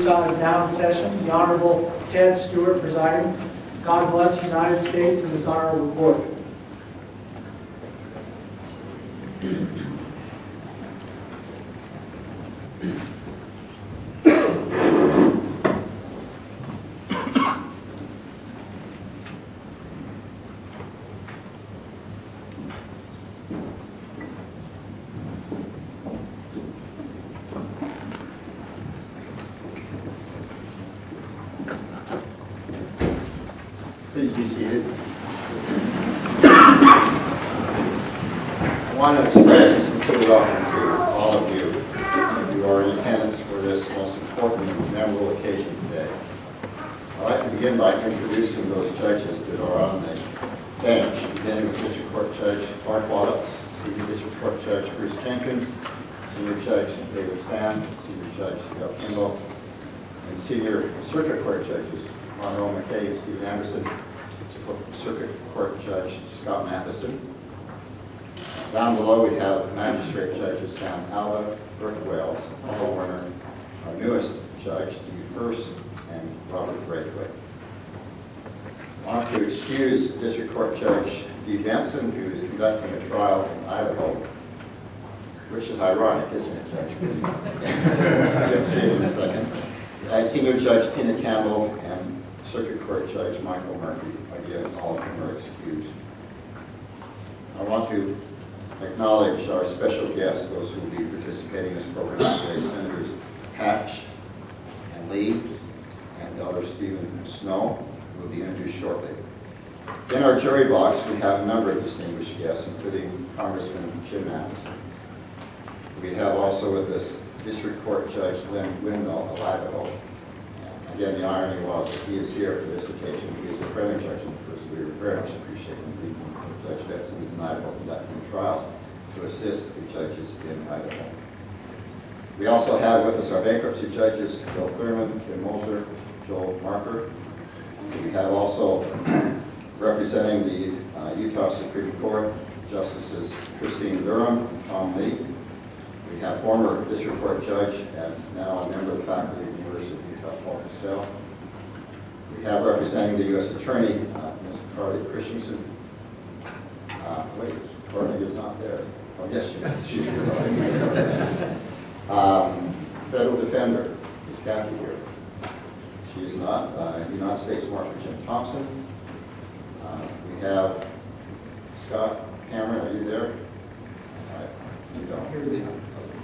Utah is now in session. The Honorable Ted Stewart presiding. God bless the United States and this honorable court. Please be seated. I want to express a sincere welcome to all of you who are in attendance for this most important and memorable occasion today. I'd like to begin by introducing those judges that are on the bench, beginning with District Court Judge Mark Wallops, Senior District Court Judge Bruce Jenkins, Senior Judge David Sand, Senior Judge Dale Kimball, and Senior Circuit Court Judges Monroe McKay and Stephen Anderson, Circuit Court Judge Scott Matheson. Down below we have Magistrate Judges Sam Alva, Bertha Wales, Paul Warner, our newest judge, Steve First, and Robert Braithwaite. I want to excuse District Court Judge Dee Benson, who is conducting a trial in Idaho, which is ironic, isn't it, Judge? You'll see it in a second. Senior Judge Tina Campbell and Circuit Court Judge Michael Murphy. Again, all of them are excused. I want to acknowledge our special guests, those who will be participating in this program today, Senators Hatch and Lee, and Elder Stephen Snow, who will be introduced shortly. In our jury box, we have a number of distinguished guests, including Congressman Jim Matheson. We have also with us District Court Judge Lynn Windmill of Idaho. Again, the irony was that he is here for this occasion. He is a friendly judge, and of course we very much appreciate him being Judge Benson is in Idaho conducting a trial to assist the judges in Idaho. We also have with us our bankruptcy judges, Bill Thurman, Kim Moser, Joel Marker. We have also representing the Utah Supreme Court, Justices Christine Durham and Tom Lee. We have former District Court Judge and now a member of the faculty at the University of Utah, Paul Cassell. We have representing the U.S. Attorney, Ms. Carly Christensen. Wait, Carly is not there. Oh, yes, she is. She's Federal Defender, is Kathy here? She is not. United States Marshal Jim Thompson. We have Scott Cameron, are you there? All right, you don't.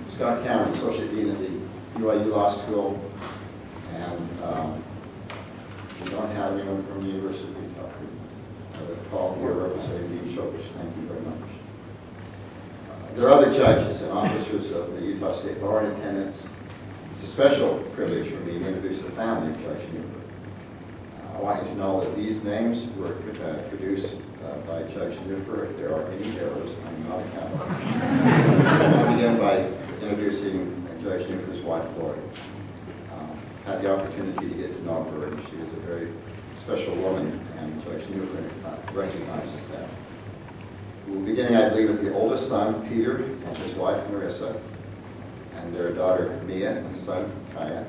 Scott Cameron, Associate Dean at the BYU Law School, and we don't have anyone from the University of Utah. Paul here representing Dean Shokish. Thank you very much. There are other judges and officers of the Utah State Bar in attendance. It's a special privilege for me to introduce the family of Judge Nuffer. I want you to know that these names were produced by Judge Nuffer. If there are any errors, I'm not accountable. I'll begin by introducing Judge Nuffer's wife, Lori. Had the opportunity to get to know her, and she is a very special woman, and Judge Nuffer recognizes that. We'll be beginning, I believe, with the oldest son, Peter, and his wife, Marissa, and their daughter, Mia, and son, Kaya.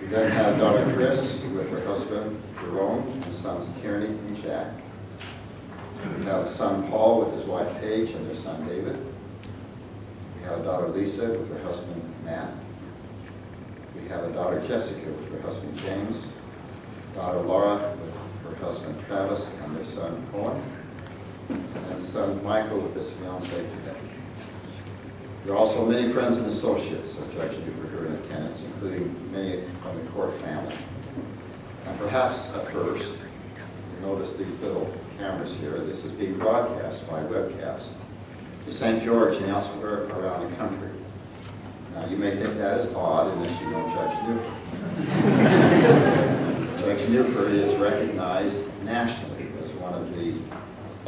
We then have daughter Chris with her husband, Jerome, and sons Tierney and Jack. We have son Paul with his wife, Paige, and their son, David. We have a daughter Lisa with her husband Matt. We have a daughter Jessica with her husband James, daughter Laura with her husband Travis and their son Cohen, and son Michael with his fiancee Becky. There are also many friends and associates of Judge Nuffer who are in attendance, including many from the court family. And perhaps at first, you notice these little cameras here. This is being broadcast by webcast to St. George and elsewhere around the country. Now, you may think that is odd unless you know Judge Nuffer. Judge Nuffer is recognized nationally as one of the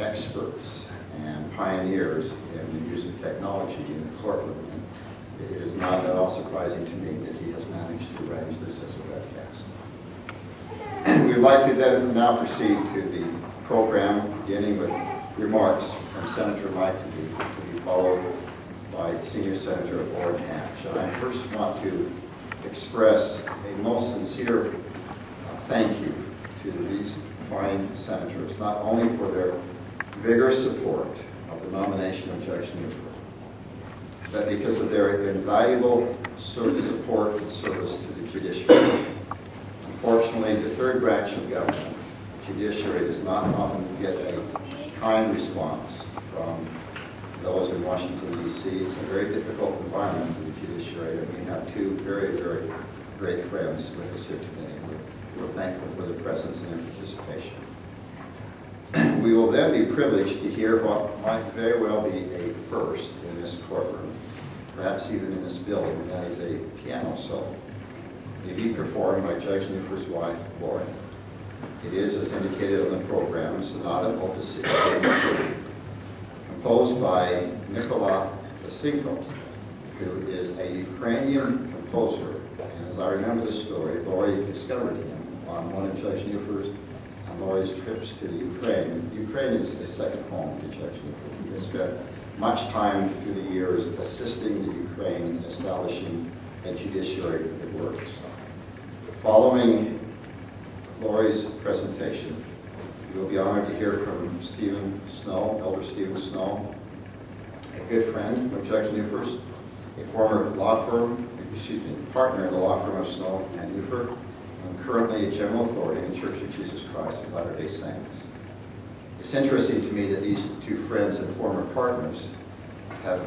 experts and pioneers in the use of technology in the courtroom. It is not at all surprising to me that he has managed to arrange this as a webcast. We'd like to then now proceed to the program, beginning with remarks from Senator Mike to be followed by Senior Senator Orrin Hatch. And I first want to express a most sincere thank you to these fine senators, not only for their vigorous support of the nomination of Judge Nuffer, but because of their invaluable support and service to the judiciary. Unfortunately, the third branch of government, judiciary, does not often get a kind response from those in Washington, D.C. It's a very difficult environment for the judiciary, and we have two very, very great friends with us here today. We're thankful for their presence and their participation. We will then be privileged to hear what might very well be a first in this courtroom, perhaps even in this building, and that is a piano solo. It will be performed by Judge Nuffer's wife, Lori. It is, as indicated on the program, Sonata Opus 16, composed by Mykola Vasinko, who is a Ukrainian composer. And as I remember the story, Lori discovered him on one of Judge Nuffer's and Lori's trips to the Ukraine. Ukraine is a second home to Judge Nuffer. He has spent much time through the years assisting the Ukraine in establishing a judiciary that works. Following Lori's presentation, you will be honored to hear from Stephen Snow, Elder Stephen Snow, a good friend of Judge Nuffer's, a former partner in the law firm of Snow and Nuffer, and currently a general authority in the Church of Jesus Christ of Latter-day Saints. It's interesting to me that these two friends and former partners have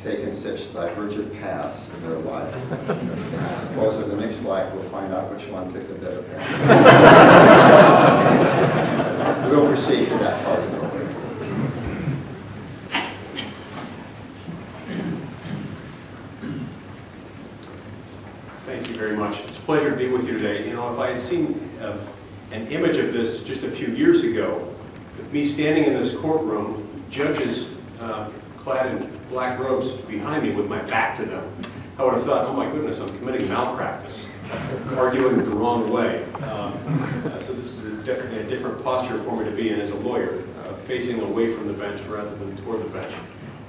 taken such divergent paths in their life. And I suppose in the next life we'll find out which one took the better path. We'll proceed to that part of the program. Thank you very much. It's a pleasure to be with you today. You know, if I had seen an image of this just a few years ago, me standing in this courtroom, judges clad in black robes behind me with my back to them, I would have thought, oh my goodness, I'm committing malpractice, arguing the wrong way. So this is definitely a different posture for me to be in as a lawyer, facing away from the bench rather than toward the bench.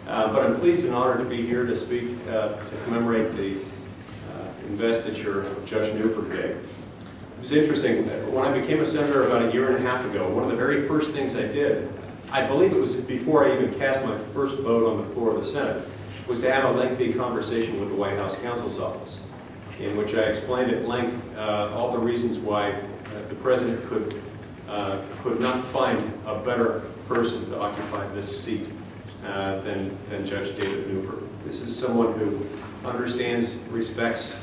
But I'm pleased and honored to be here to speak, to commemorate the investiture of Judge Nuffer today. It was interesting, when I became a senator about a year and a half ago, one of the very first things I did, I believe it was before I even cast my first vote on the floor of the Senate, was to have a lengthy conversation with the White House counsel's office, in which I explained at length all the reasons why the President could not find a better person to occupy this seat than Judge David Nuffer. This is someone who understands, respects,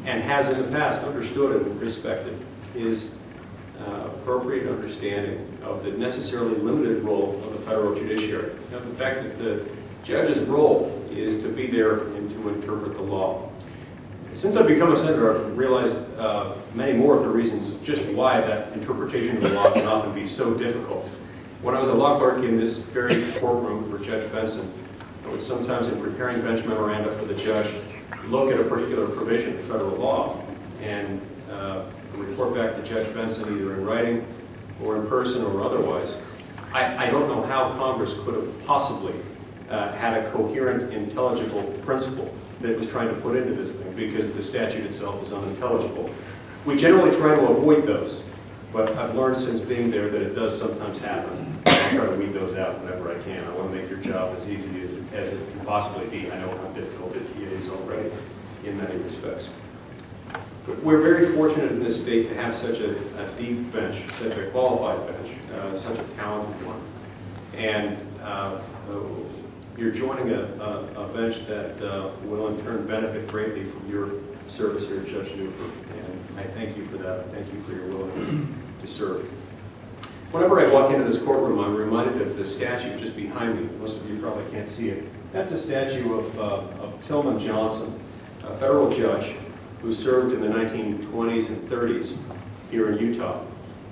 and has in the past understood and respected his appropriate understanding of the necessarily limited role of the federal judiciary. Now, the fact that the judge's role is to be there and to interpret the law. Since I've become a senator, I've realized many more of the reasons just why that interpretation of the law can often be so difficult. When I was a law clerk in this very courtroom for Judge Benson, I would sometimes, in preparing bench memoranda for the judge, look at a particular provision of federal law and report back to Judge Benson either in writing or in person or otherwise. I don't know how Congress could have possibly had a coherent, intelligible principle that it was trying to put into this thing, because the statute itself is unintelligible. We generally try to avoid those, but I've learned since being there that it does sometimes happen. I try to weed those out whenever I can. I want to make your job as easy as it can possibly be. I know how difficult it is already in many respects. But we're very fortunate in this state to have such a deep bench, such a qualified bench, such a talented one. And you're joining a bench that will in turn benefit greatly from your service here at Judge Nuffer. And I thank you for that. Thank you for your willingness to serve. Whenever I walk into this courtroom, I'm reminded of the statue just behind me. Most of you probably can't see it. That's a statue of Tillman Johnson, a federal judge who served in the 1920s and 30s here in Utah.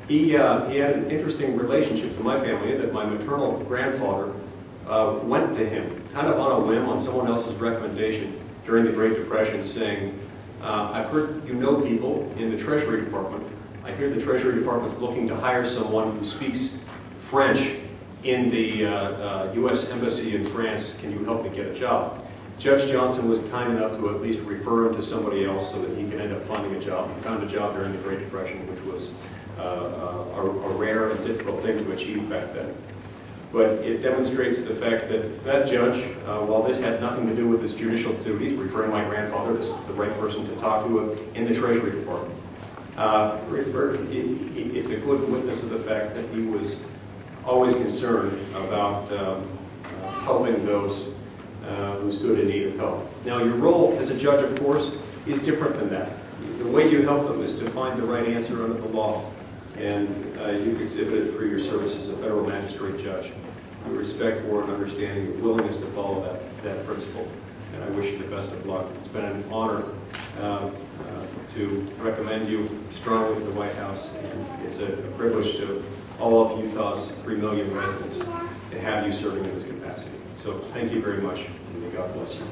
He had an interesting relationship to my family in that my maternal grandfather went to him, kind of on a whim, on someone else's recommendation during the Great Depression, saying, I've heard you know people in the Treasury Department. I hear the Treasury Department's looking to hire someone who speaks French in the U.S. Embassy in France. Can you help me get a job? Judge Johnson was kind enough to at least refer him to somebody else so that he could end up finding a job. He found a job during the Great Depression, which was a rare and difficult thing to achieve back then. But it demonstrates the fact that that judge, while this had nothing to do with his judicial duties, referring my grandfather as the right person to talk to in the Treasury Department, it's a good witness of the fact that he was always concerned about helping those who stood in need of help. Now, your role as a judge, of course, is different than that. The way you help them is to find the right answer under the law, and you've exhibited through your service as a federal magistrate judge your respect for and understanding, your willingness to follow that principle, and I wish you the best of luck. It's been an honor to recommend you strongly to the White House, and it's a privilege to all of Utah's 3 million residents to have you serving in this capacity. So thank you very much, and may God bless you.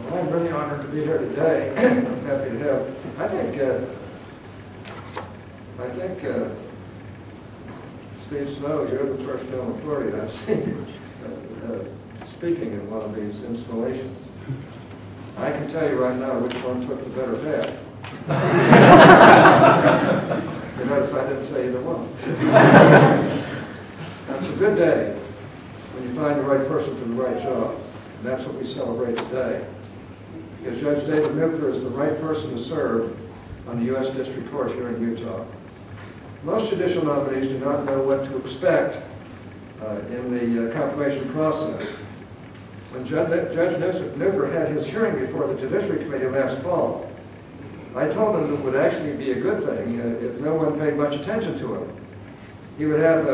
Well, I'm really honored to be here today. I'm happy to have. I think Steve Snow, you're the first gentleman authority I've seen speaking in one of these installations. I can tell you right now which one took the better path. You notice I didn't say either one. It's a good day when you find the right person for the right job, and that's what we celebrate today. Because Judge David Nuffer is the right person to serve on the U.S. District Court here in Utah. Most judicial nominees do not know what to expect in the confirmation process. When Judge Nuffer had his hearing before the Judiciary Committee last fall, I told him it would actually be a good thing if no one paid much attention to him. He would have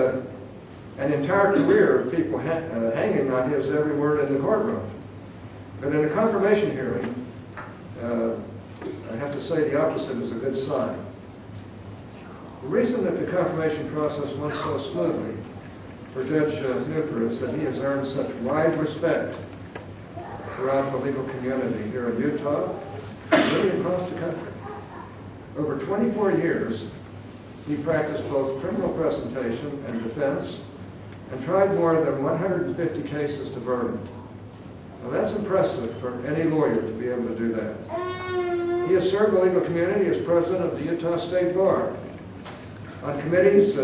an entire career of people hanging on his every word in the courtroom. But in a confirmation hearing, I have to say the opposite is a good sign. The reason that the confirmation process went so smoothly for Judge Nuffer is that he has earned such wide respect throughout the legal community here in Utah, and really across the country. Over 24 years, he practiced both criminal presentation and defense, and tried more than 150 cases to verdict. Now that's impressive for any lawyer to be able to do that. He has served the legal community as president of the Utah State Bar, on committees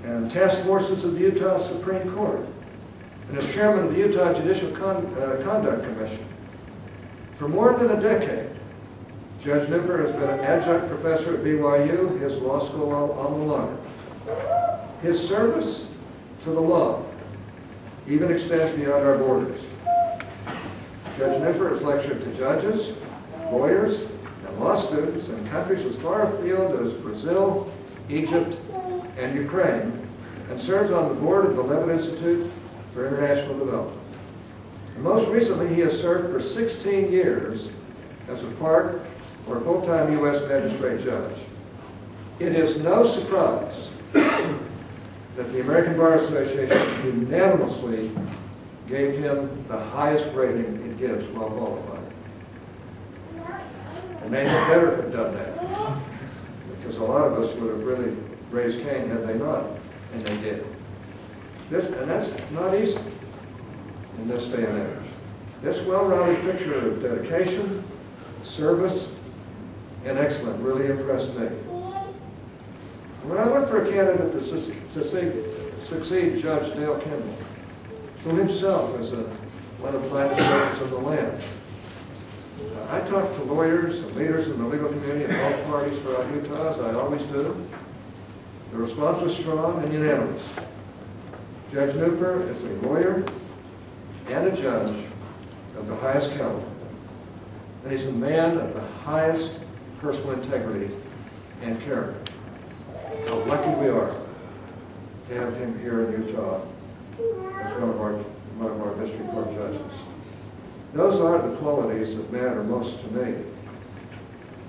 and task forces of the Utah Supreme Court, and as chairman of the Utah Judicial Conduct Commission. For more than a decade, Judge Nuffer has been an adjunct professor at BYU, his law school alma mater. His service to the law even extends beyond our borders. Judge Nuffer has lectured to judges, lawyers, and law students in countries as far afield as Brazil, Egypt, and Ukraine, and serves on the board of the Levitt Institute for International Development. And most recently, he has served for 16 years as a part or full-time U.S. magistrate judge. It is no surprise that the American Bar Association unanimously gave him the highest rating it gives while qualified. And they had better have done that, because a lot of us would have really raised Cain had they not, and they did. And that's not easy in this day and age. This well-rounded picture of dedication, service, and excellence really impressed me. When I looked for a candidate to succeed Judge Dale Kimball, who himself is one of the finest judges of the land, I talked to lawyers and leaders in the legal community and all parties throughout Utah, as I always do. The response was strong and unanimous. Judge Nuffer is a lawyer and a judge of the highest caliber. And he's a man of the highest personal integrity and character. How lucky we are to have him here in Utah as one of our district court judges. Those are the qualities that matter most to me.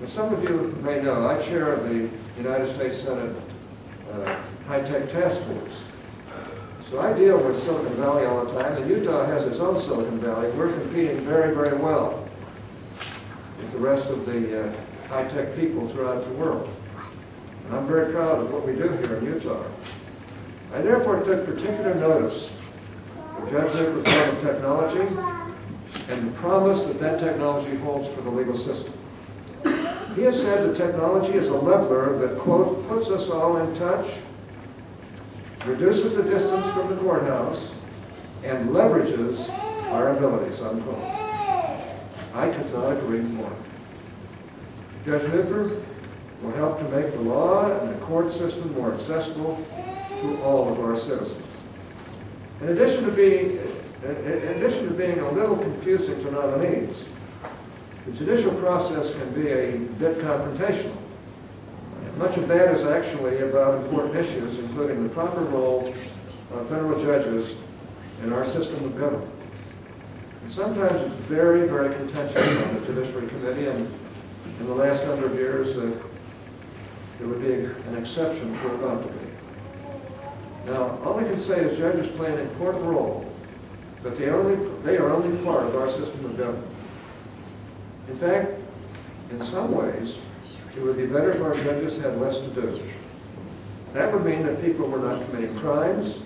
As some of you may know, I chair the United States Senate High-Tech Task Force. So I deal with Silicon Valley all the time, and Utah has its own Silicon Valley. We're competing very, very well. the rest of the high-tech people throughout the world. And I'm very proud of what we do here in Utah. I therefore took particular notice of Judge Nuffer's love of technology and the promise that that technology holds for the legal system. He has said that technology is a leveler that, quote, puts us all in touch, reduces the distance from the courthouse, and leverages our abilities, unquote. I could not agree more. Judge Nuffer will help to make the law and the court system more accessible to all of our citizens. In addition to being a little confusing to nominees, the judicial process can be a bit confrontational. Much of that is actually about important issues, including the proper role of federal judges in our system of government. And sometimes it's very, very contentious on the Judiciary Committee, and in the last number of years, there would be an exception for about to be. Now, all I can say is judges play an important role, but they are only part of our system of government. In fact, in some ways, it would be better if our judges had less to do. That would mean that people were not committing crimes,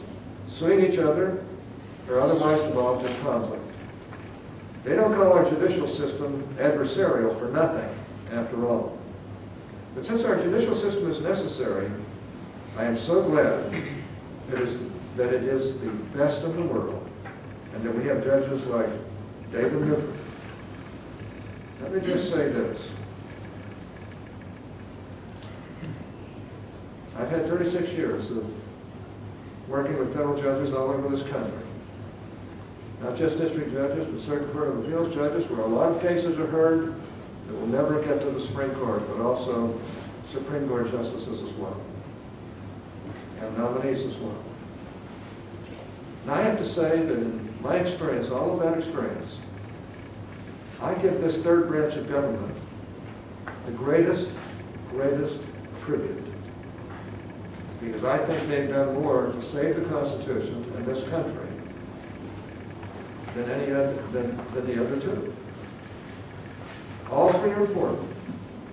suing each other, or otherwise involved in conflict. They don't call our judicial system adversarial for nothing, after all. But since our judicial system is necessary, I am so glad that it is the best in the world, and that we have judges like David Nuffer. Let me just say this. I've had 36 years of working with federal judges all over this country. Not just district judges, but certain court of appeals judges, where a lot of cases are heard that will never get to the Supreme Court, but also Supreme Court justices as well, and nominees as well. And I have to say that in my experience, all of that experience, I give this third branch of government the greatest tribute. Because I think they've done more to save the Constitution and this country than the other two. All three are important.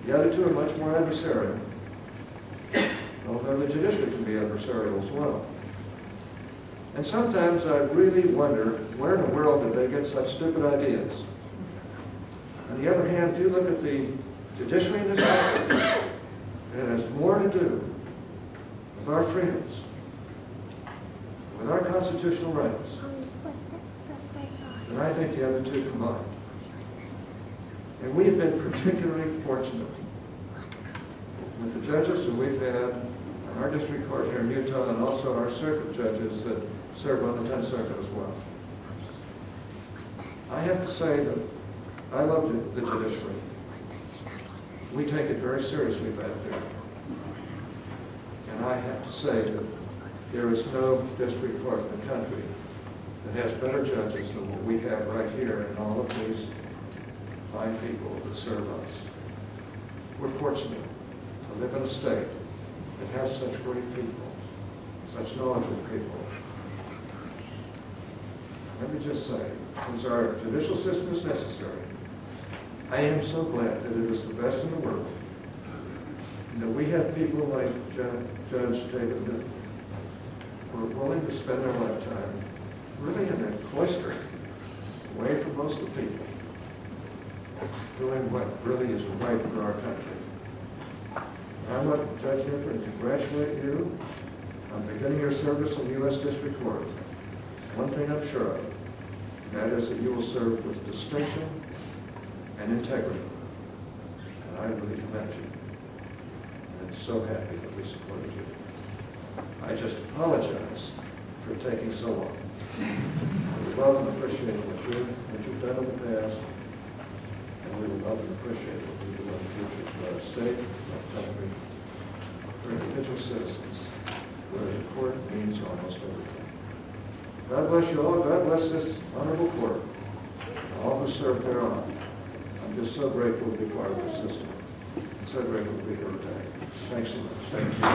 The other two are much more adversarial, although the judiciary can be adversarial as well. And sometimes I really wonder where in the world did they get such stupid ideas. On the other hand, if you look at the judiciary in this country, it has more to do with our freedoms, with our constitutional rights, than I think the other two combined. And we have been particularly fortunate with the judges that we've had on our district court here in Utah, and also our circuit judges that serve on the 10th Circuit as well. I have to say that I love the judiciary. We take it very seriously back there. And I have to say that there is no district court in the country that has better judges than what we have right here and all of these fine people that serve us. We're fortunate to live in a state that has such great people, such knowledgeable people. Let me just say, since our judicial system is necessary, I am so glad that it is the best in the world, and that we have people like Judge David Nuffer who are willing to spend their lifetime really in a cloister, away from most of the people, doing what really is right for our country. I want Judge Nuffer to congratulate you on beginning your service in the U.S. District Court. One thing I'm sure of, and that is that you will serve with distinction and integrity. And I really commend you. And I'm so happy that we supported you. I just apologize for taking so long. We love and appreciate what you've done in the past, and we will love and appreciate what we do in the future for our state, our country, for individual citizens, where the court means almost everything. God bless you all. God bless this honorable court, and all who serve thereon. I'm just so grateful to be part of this system. I'm so grateful to be here today. Thanks so much. Thank you.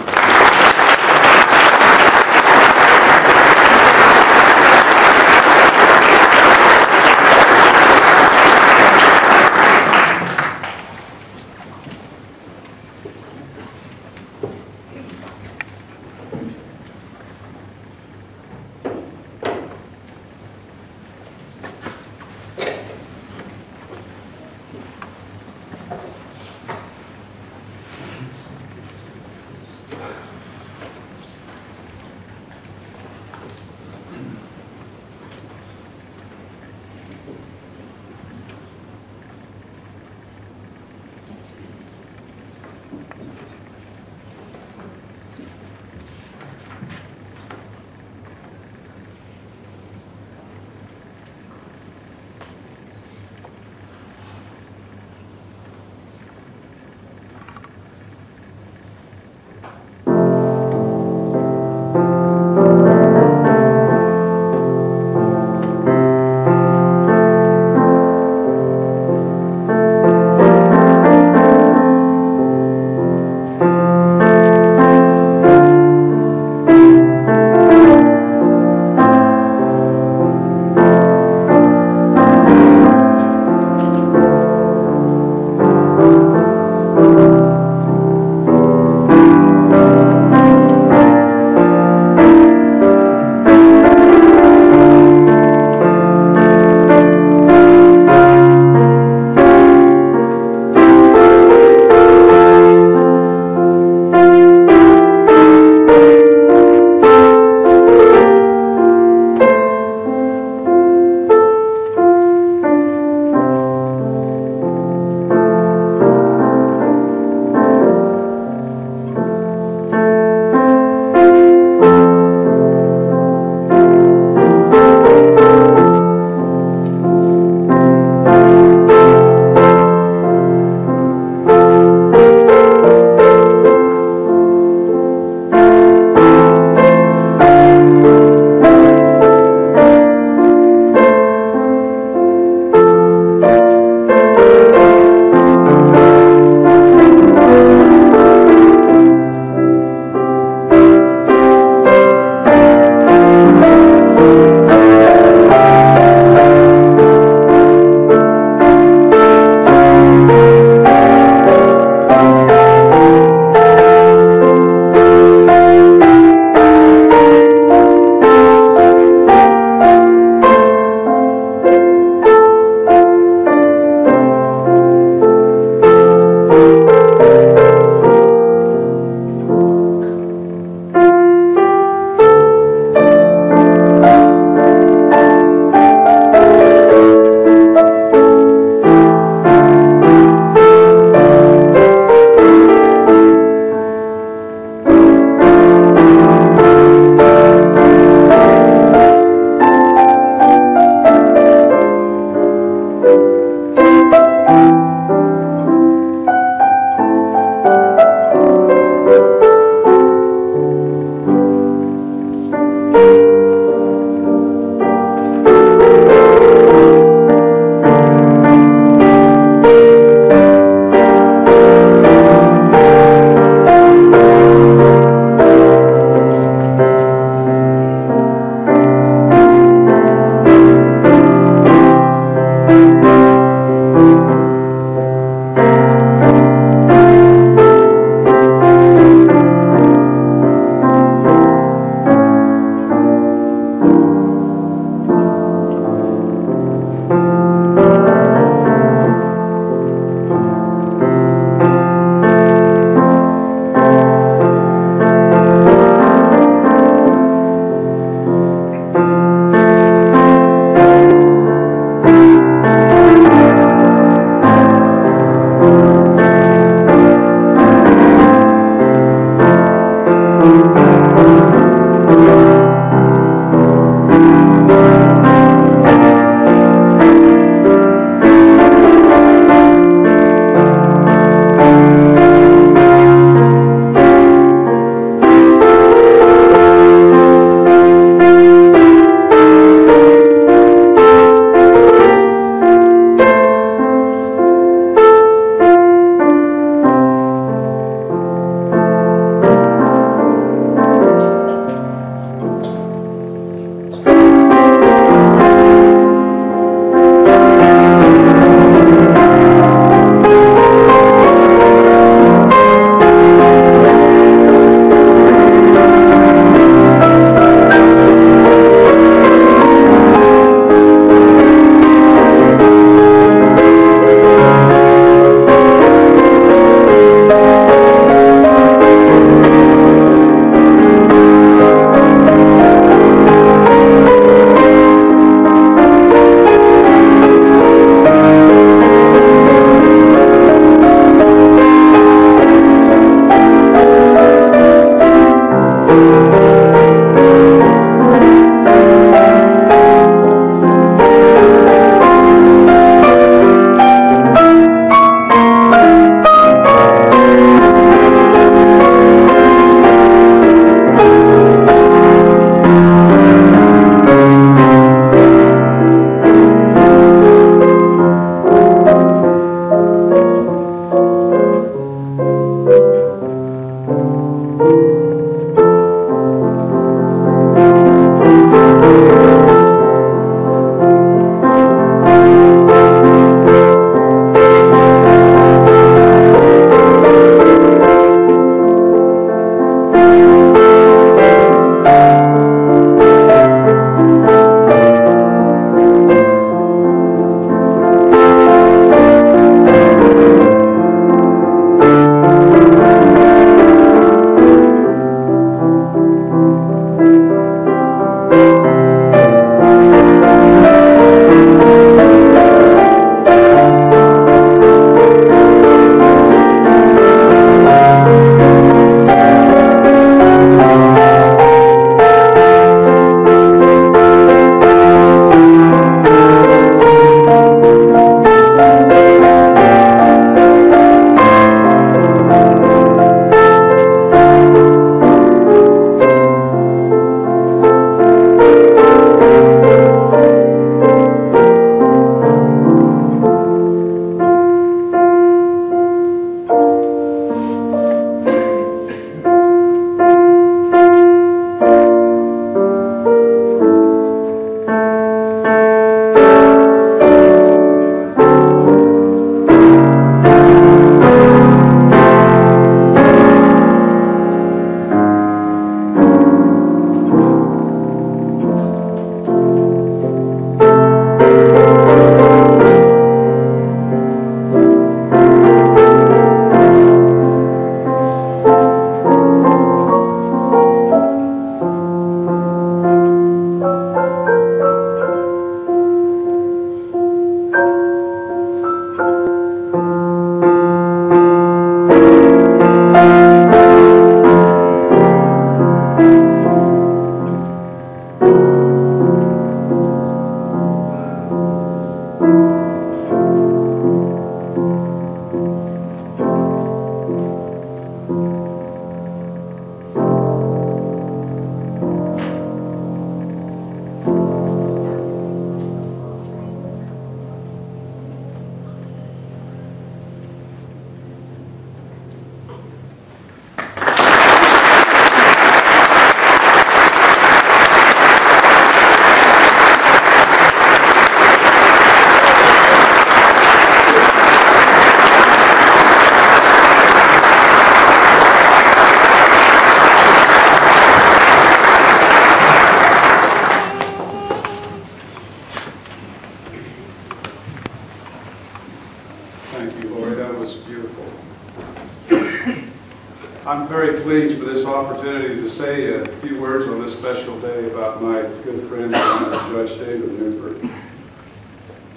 very pleased for this opportunity to say a few words on this special day about my good friend, Judge David Nuffer.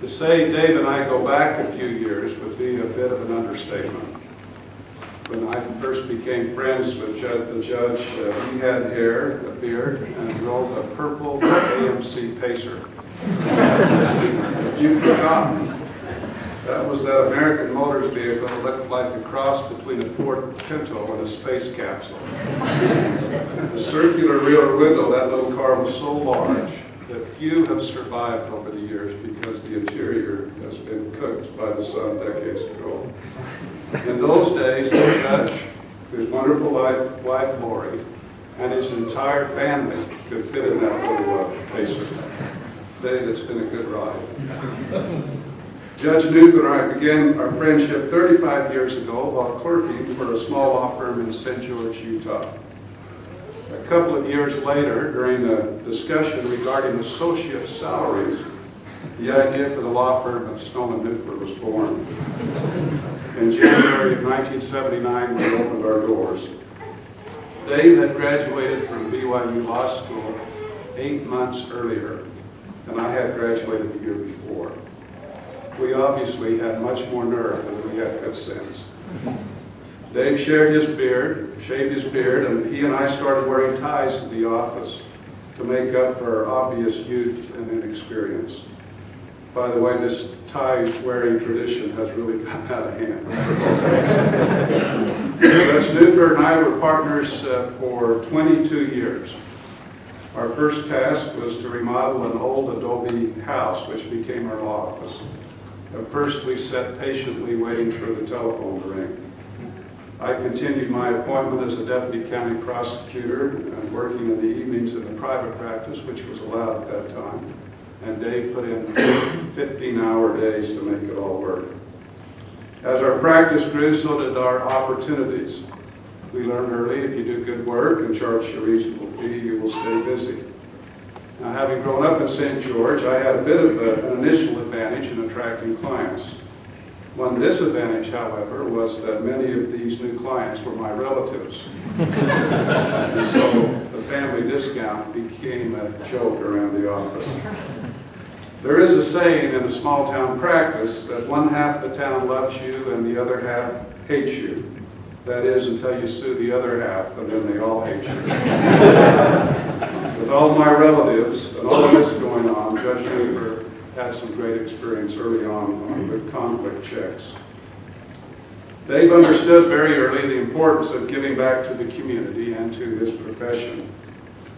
To say Dave and I go back a few years would be a bit of an understatement. When I first became friends with the judge, he had hair, a beard, and drove a purple AMC Pacer. If you've forgotten, that was that American Motors vehicle that looked like a cross between a Ford Pinto and a space capsule. The circular rear window of that little car was so large that few have survived over the years because the interior has been cooked by the sun decades ago. In those days, the judge, his wonderful wife Lori, and his entire family could fit in that little Pacer. Dave, it's been a good ride. Judge Nuffer and I began our friendship 35 years ago while clerking for a small law firm in St. George, Utah. A couple of years later, during a discussion regarding associate salaries, the idea for the law firm of Stone and Nuffer was born. In January of 1979, we opened our doors. Dave had graduated from BYU Law School 8 months earlier, and I had graduated the year before. We obviously had much more nerve than we had good sense. Dave shaved his beard, and he and I started wearing ties to the office to make up for our obvious youth and inexperience. By the way, this tie-wearing tradition has really gotten out of hand. Judge Nuffer and I were partners for 22 years. Our first task was to remodel an old adobe house, which became our law office. At first, we sat patiently waiting for the telephone to ring. I continued my appointment as a deputy county prosecutor and working in the evenings in the private practice, which was allowed at that time. And Dave put in 15-hour days to make it all work. As our practice grew, so did our opportunities. We learned early, if you do good work and charge a reasonable fee, you will stay busy. Now, having grown up in St. George, I had a bit of an initial advantage in attracting clients. One disadvantage, however, was that many of these new clients were my relatives. And so the family discount became a joke around the office. There is a saying in a small town practice that one half the town loves you and the other half hates you. That is, until you sue the other half, and then they all hate you. With all my relatives and all this going on, Judge Nuffer had some great experience early on with conflict checks. Dave understood very early the importance of giving back to the community and to his profession.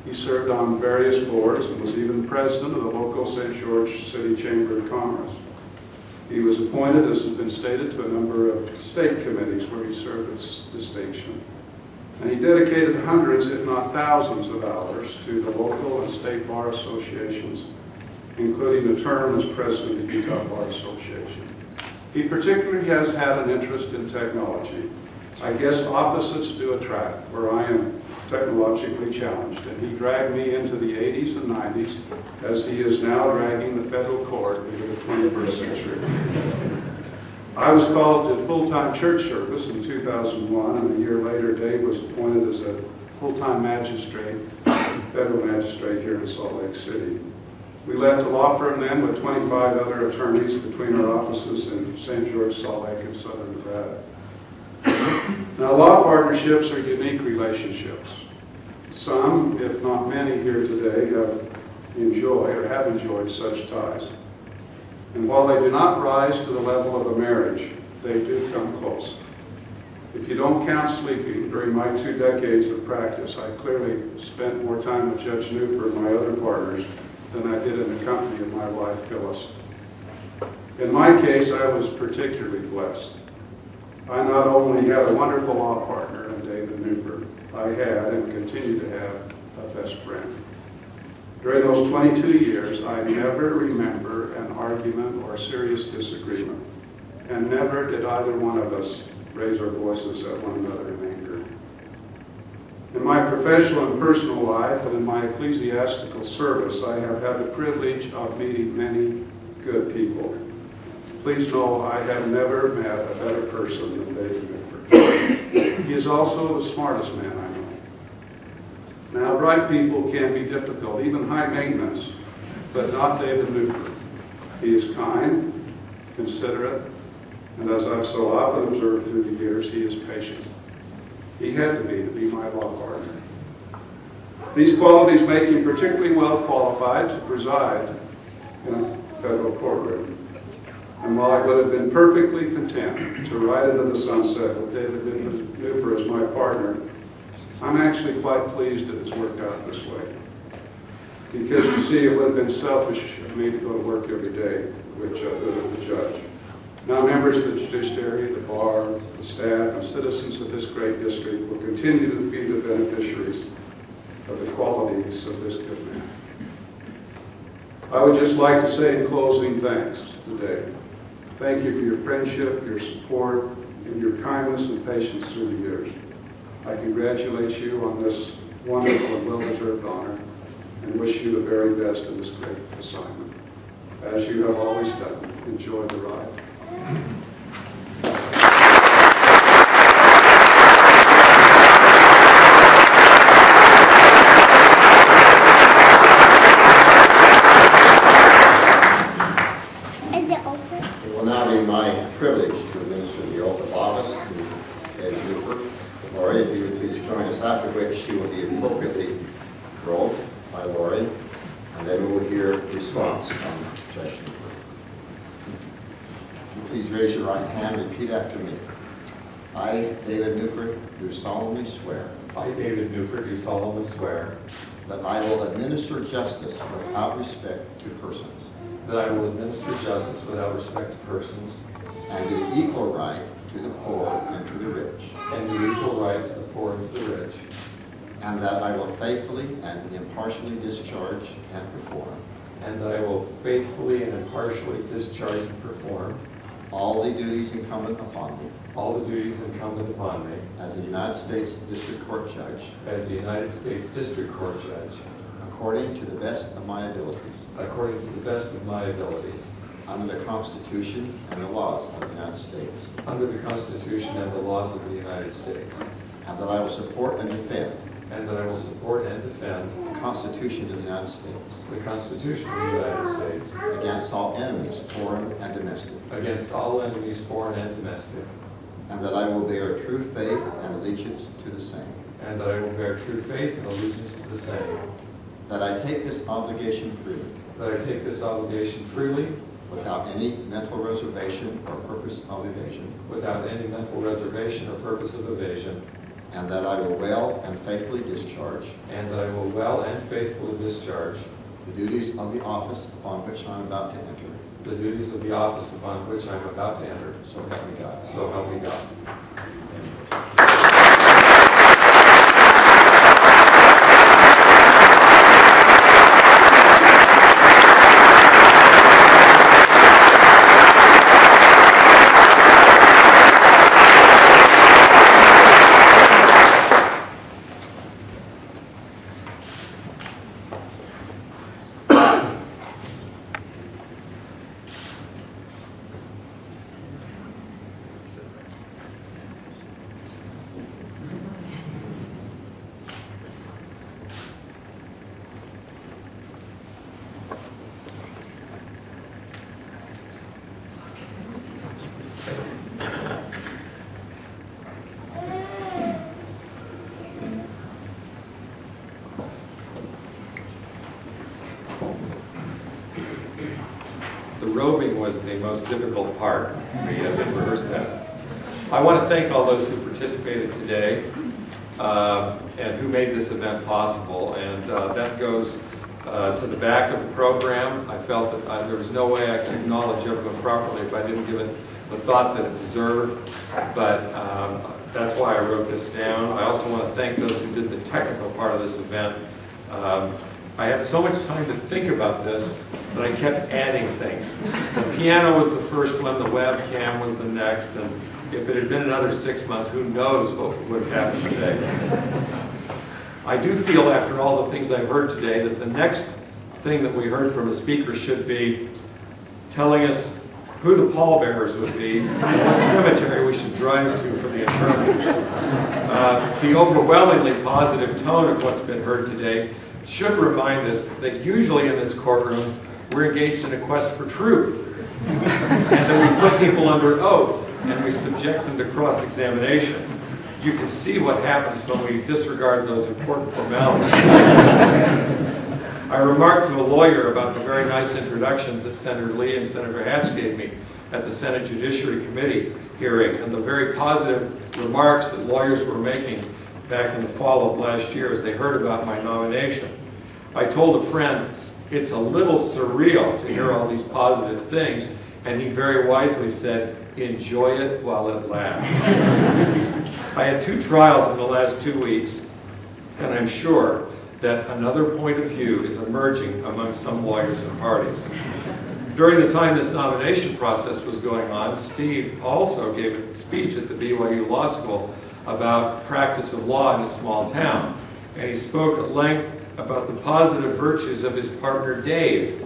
He served on various boards and was even president of the local St. George City Chamber of Commerce. He was appointed, as has been stated, to a number of state committees where he served with distinction. And he dedicated hundreds, if not thousands, of hours to the local and state bar associations, including a term as president of the Utah Bar Association. He particularly has had an interest in technology. I guess opposites do attract, for I am technologically challenged, and he dragged me into the 80s and 90s, as he is now dragging the federal court into the 21st century. I was called to full-time church service in 2001, and a year later, Dave was appointed as a full-time magistrate, federal magistrate here in Salt Lake City. We left a law firm then with 25 other attorneys between our offices in St. George, Salt Lake, and Southern Nevada. Now, law partnerships are unique relationships. Some, if not many here today, have enjoyed such ties. And while they do not rise to the level of a marriage, they do come close. If you don't count sleeping, during my 2 decades of practice, I clearly spent more time with Judge Nuffer and my other partners than I did in the company of my wife, Phyllis. In my case, I was particularly blessed. I not only had a wonderful law partner in David Nuffer, I had and continue to have a best friend. During those 22 years, I never remember an argument or serious disagreement, and never did either one of us raise our voices at one another in anger. In my professional and personal life and in my ecclesiastical service, I have had the privilege of meeting many good people. Please know I have never met a better person than David Nuffer. He is also the smartest man I know. Now, bright people can be difficult, even high maintenance, but not David Nuffer. He is kind, considerate, and as I've so often observed through the years, he is patient. He had to be my law partner. These qualities make him particularly well qualified to preside in a federal courtroom. And while I would have been perfectly content to ride into the sunset with David Nuffer as my partner, I'm actually quite pleased it has worked out this way. Because you see, it would have been selfish of me to go to work every day with the judge. Now members of the judiciary, the bar, the staff, and citizens of this great district will continue to be the beneficiaries of the qualities of this good man. I would just like to say in closing thanks today. Thank you for your friendship, your support, and your kindness and patience through the years. I congratulate you on this wonderful and well-deserved honor and wish you the very best in this great assignment. As you have always done, enjoy the ride. It will now be my privilege to administer the oath of office to Ed Nuffer. Lori, if you would please join us, after which she will be appropriately robed by Lori, and then we will hear response from Judge Nuffer. Please raise your right hand and repeat after me. I, David Nuffer, do solemnly swear. I, David Nuffer, do solemnly swear that I will administer justice without respect to persons, that I will administer justice without respect to persons, and give equal right to the poor and to the rich, and give equal right to the poor and to the rich, and that I will faithfully and impartially discharge and perform and that I will faithfully and impartially discharge and perform all the duties incumbent upon me all the duties incumbent upon me as a United States District Court Judge, as the United States District Court Judge, according to the best of my abilities, according to the best of my abilities, under the Constitution and the laws of the United States, under the Constitution and the laws of the United States, and that I will support and defend and that I will support and defend the Constitution of the United States the Constitution of the United States against all enemies, foreign and domestic, against all enemies, foreign and domestic, and that I will bear true faith and allegiance to the same, and that I will bear true faith and allegiance to the same, that I take this obligation freely, that I take this obligation freely, without any mental reservation or purpose of evasion, without any mental reservation or purpose of evasion, and that I will well and faithfully discharge and that I will well and faithfully discharge the duties of the office upon which I am about to enter. the duties of the office upon which I am about to enter. So help me God. So help me God. The robing was the most difficult part. We didn't rehearse that. I want to thank all those who participated today and who made this event possible. And that goes to the back of the program. I felt that there was no way I could acknowledge everyone properly if I didn't give it the thought that it deserved. But that's why I wrote this down. I also want to thank those who did the technical part of this event. I had so much time to think about this that I kept adding things. The piano was the first one, the webcam was the next, and if it had been another 6 months, who knows what would have happened today. I do feel, after all the things I've heard today, that the next thing that we heard from a speaker should be telling us who the pallbearers would be and what cemetery we should drive to for the interment. The overwhelmingly positive tone of what's been heard today should remind us that usually in this courtroom, we're engaged in a quest for truth, and that we put people under oath and we subject them to cross-examination. You can see what happens when we disregard those important formalities. I remarked to a lawyer about the very nice introductions that Senator Lee and Senator Hatch gave me at the Senate Judiciary Committee hearing, and the very positive remarks that lawyers were making back in the fall of last year as they heard about my nomination. I told a friend, it's a little surreal to hear all these positive things, and he very wisely said, enjoy it while it lasts. I had 2 trials in the last 2 weeks, and I'm sure that another point of view is emerging among some lawyers and parties. During the time this nomination process was going on, Steve also gave a speech at the BYU Law School about practice of law in a small town. And he spoke at length about the positive virtues of his partner Dave.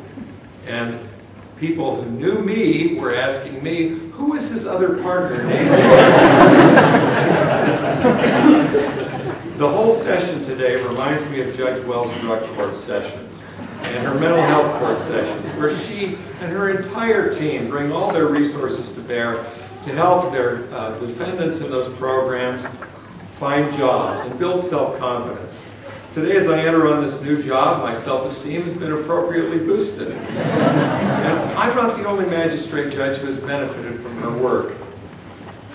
And people who knew me were asking me, who is his other partner, Dave? The whole session today reminds me of Judge Wells' drug court sessions and her mental health court sessions, where she and her entire team bring all their resources to bear to help their defendants in those programs find jobs and build self-confidence. Today, as I enter on this new job, my self-esteem has been appropriately boosted. And I'm not the only magistrate judge who has benefited from her work.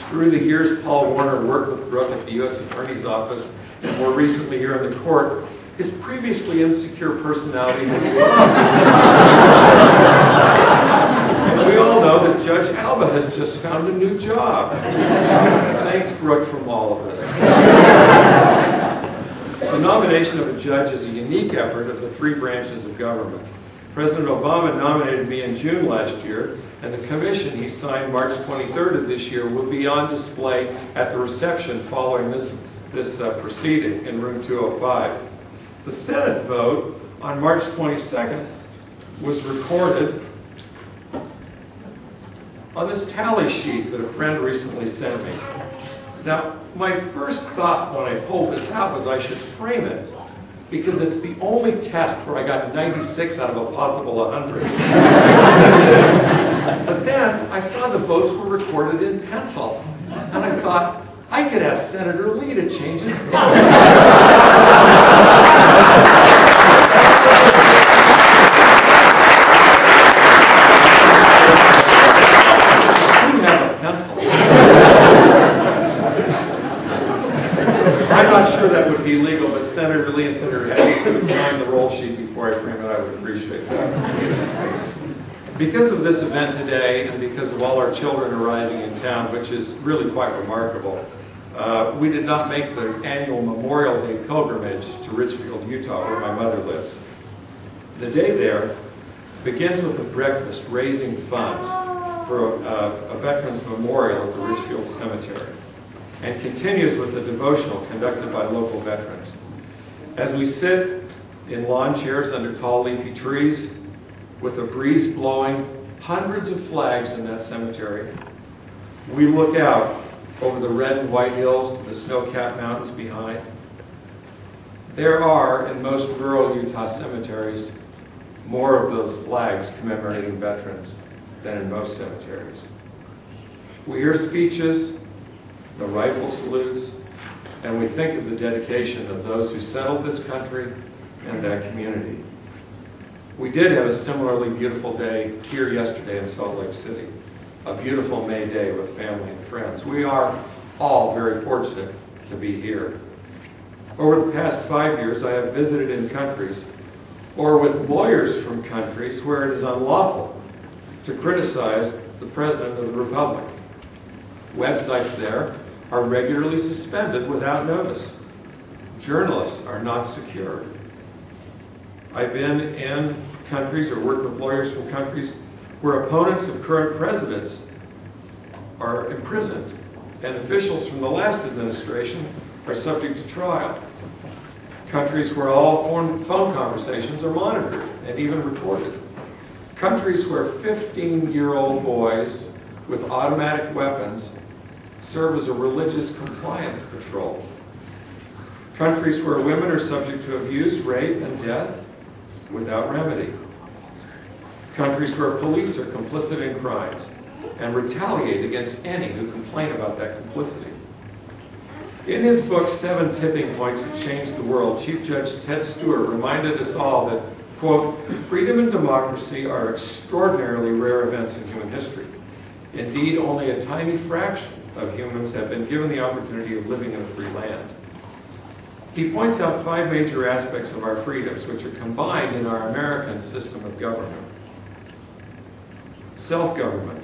Through the years, Paul Warner worked with Brooke at the U.S. Attorney's Office, and more recently here in the court. His previously insecure personality has been and we all know that Judge Alba has just found a new job. Thanks, Brooke, from all of us. The nomination of a judge is a unique effort of the 3 branches of government. President Obama nominated me in June last year, and the commission he signed March 23rd of this year will be on display at the reception following this proceeding in room 205. The Senate vote on March 22nd was recorded on this tally sheet that a friend recently sent me. Now, my first thought when I pulled this out was I should frame it, because it's the only test where I got 96 out of a possible 100. But then I saw the votes were recorded in pencil, and I thought, I could ask Senator Lee to change his vote. I didn't have a pencil. I'm not sure that would be legal, but Senator Lee and Senator Hatch could sign the roll sheet before I frame it. I would appreciate that. Because of this event today, and because of all our children arriving in town, which is really quite remarkable, we did not make the annual Memorial Day pilgrimage to Richfield, Utah, where my mother lives. The day there begins with a breakfast raising funds for a veterans memorial at the Richfield Cemetery, and continues with a devotional conducted by local veterans. As we sit in lawn chairs under tall leafy trees, with a breeze blowing, hundreds of flags in that cemetery, we look out over the red and white hills to the snow-capped mountains behind. There are, in most rural Utah cemeteries, more of those flags commemorating veterans than in most cemeteries. We hear speeches, the rifle salutes, and we think of the dedication of those who settled this country and that community. We did have a similarly beautiful day here yesterday in Salt Lake City, a beautiful May day with family and friends. We are all very fortunate to be here. Over the past 5 years, I have visited in countries, or with lawyers from countries, where it is unlawful to criticize the President of the Republic. Websites there are regularly suspended without notice. Journalists are not secure. I've been in countries or worked with lawyers from countries where opponents of current presidents are imprisoned and officials from the last administration are subject to trial. Countries where all phone conversations are monitored and even recorded. Countries where 15-year-old boys with automatic weapons serve as a religious compliance patrol. Countries where women are subject to abuse, rape, and death without remedy. Countries where police are complicit in crimes and retaliate against any who complain about that complicity. In his book, 7 Tipping Points That Changed the World, Chief Judge Ted Stewart reminded us all that, quote, freedom and democracy are extraordinarily rare events in human history. Indeed, only a tiny fraction of humans have been given the opportunity of living in a free land. He points out 5 major aspects of our freedoms which are combined in our American system of government. Self-government,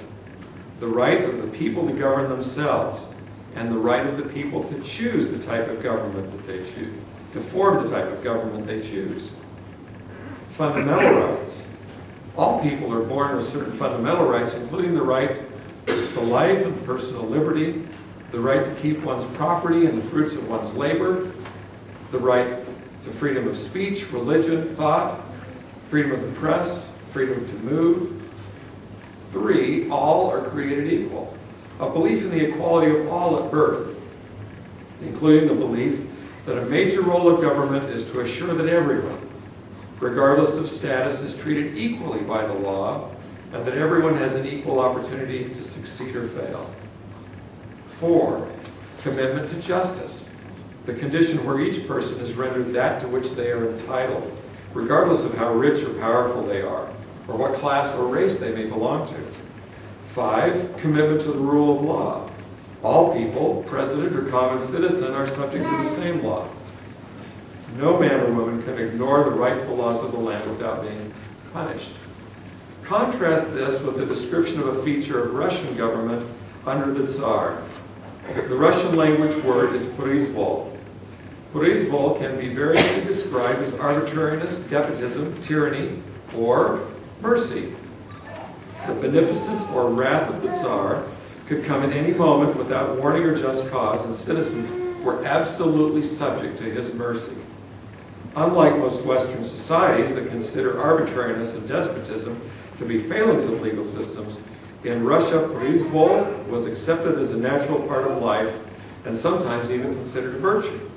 the right of the people to govern themselves, and the right of the people to choose the type of government that they choose, to form the type of government they choose. Fundamental rights. All people are born with certain fundamental rights, including the right to life and personal liberty, the right to keep one's property and the fruits of one's labor, the right to freedom of speech, religion, thought, freedom of the press, freedom to move. 3, all are created equal. A belief in the equality of all at birth, including the belief that a major role of government is to assure that everyone, regardless of status, is treated equally by the law, and that everyone has an equal opportunity to succeed or fail. 4, commitment to justice, the condition where each person is rendered that to which they are entitled, regardless of how rich or powerful they are, or what class or race they may belong to. 5, commitment to the rule of law. All people, president or common citizen, are subject to the same law. No man or woman can ignore the rightful laws of the land without being punished. Contrast this with the description of a feature of Russian government under the Tsar. The Russian language word is "произвол." "Произвол" can be variously described as arbitrariness, despotism, tyranny, or mercy. The beneficence or wrath of the Tsar could come at any moment without warning or just cause, and citizens were absolutely subject to his mercy. Unlike most Western societies that consider arbitrariness and despotism to be failings of legal systems, in Russia, произвол was accepted as a natural part of life and sometimes even considered a virtue.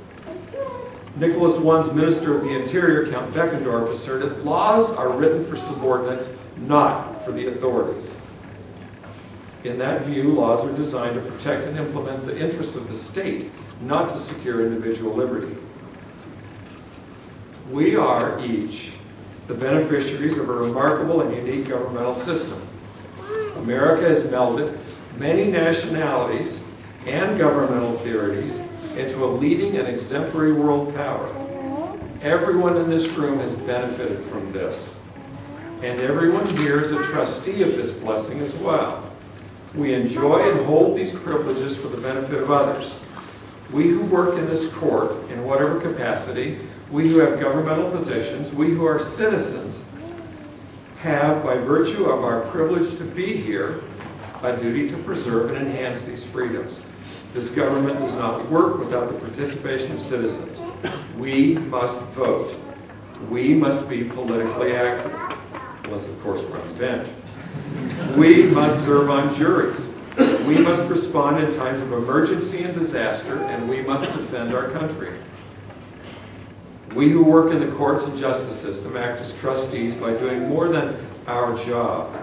Nicholas I's Minister of the Interior, Count Beckendorf, asserted, laws are written for subordinates, not for the authorities. In that view, laws are designed to protect and implement the interests of the state, not to secure individual liberty. We are each the beneficiaries of a remarkable and unique governmental system. America has melded many nationalities and governmental theories into a leading and exemplary world power. Everyone in this room has benefited from this, and everyone here is a trustee of this blessing as well. We enjoy and hold these privileges for the benefit of others. We who work in this court, in whatever capacity, we who have governmental positions, we who are citizens, have, by virtue of our privilege to be here, a duty to preserve and enhance these freedoms. This government does not work without the participation of citizens. We must vote. We must be politically active, unless, of course, we're on the bench. We must serve on juries. We must respond in times of emergency and disaster, and we must defend our country. We who work in the courts and justice system act as trustees by doing more than our job.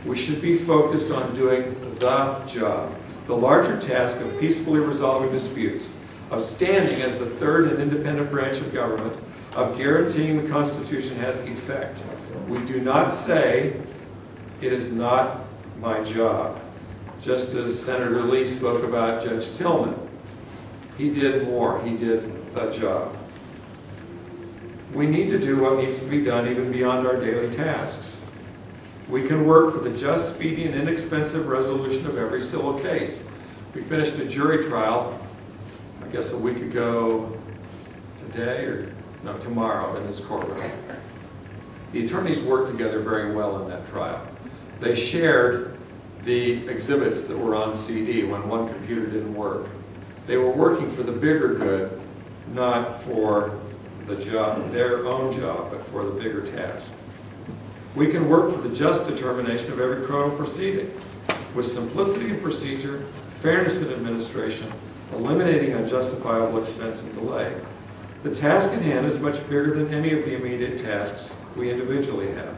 We should be focused on doing the job, the larger task of peacefully resolving disputes, of standing as the third and independent branch of government, of guaranteeing the Constitution has effect. We do not say, it is not my job. Just as Senator Lee spoke about Judge Tillman, he did more, he did the job. We need to do what needs to be done even beyond our daily tasks. We can work for the just, speedy, and inexpensive resolution of every civil case. We finished a jury trial, I guess a week ago today, or no, tomorrow in this courtroom. The attorneys worked together very well in that trial. They shared the exhibits that were on CD when one computer didn't work. They were working for the bigger good, not for the job, their own job, but for the bigger task. We can work for the just determination of every criminal proceeding with simplicity of procedure, fairness in administration, eliminating unjustifiable expense and delay. The task at hand is much bigger than any of the immediate tasks we individually have.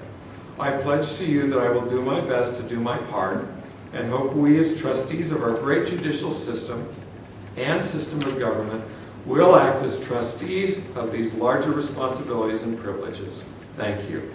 I pledge to you that I will do my best to do my part and hope we as trustees of our great judicial system and system of government will act as trustees of these larger responsibilities and privileges. Thank you.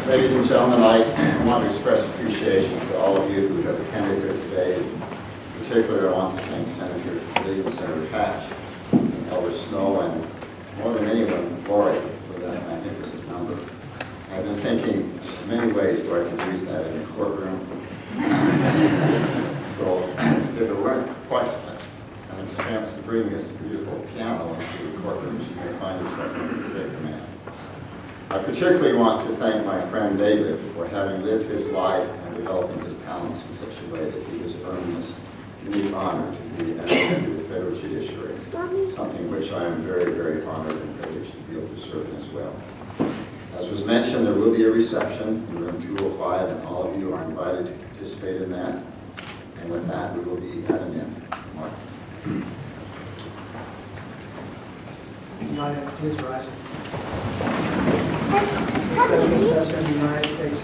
Ladies and gentlemen, I want to express appreciation to all of you who have attended here today. Particularly, I want to thank Senator Lee and Senator Hatch, and Elder Snow, and more than anyone, Lori, for that magnificent number. I've been thinking in many ways where I can use that in the courtroom. So if it weren't quite an expense to bring this beautiful piano into the courtroom, you may find yourself in a predicament. I particularly want to thank my friend David for having lived his life and developing his talents in such a way that he has earned this unique honor to be elected to the federal judiciary, something which I am very, very honored and privileged to be able to serve in as well. As was mentioned, there will be a reception in room 205, and all of you are invited to participate in that. And with that, we will be at an end. Mark. The audience, please rise. Special session of the United States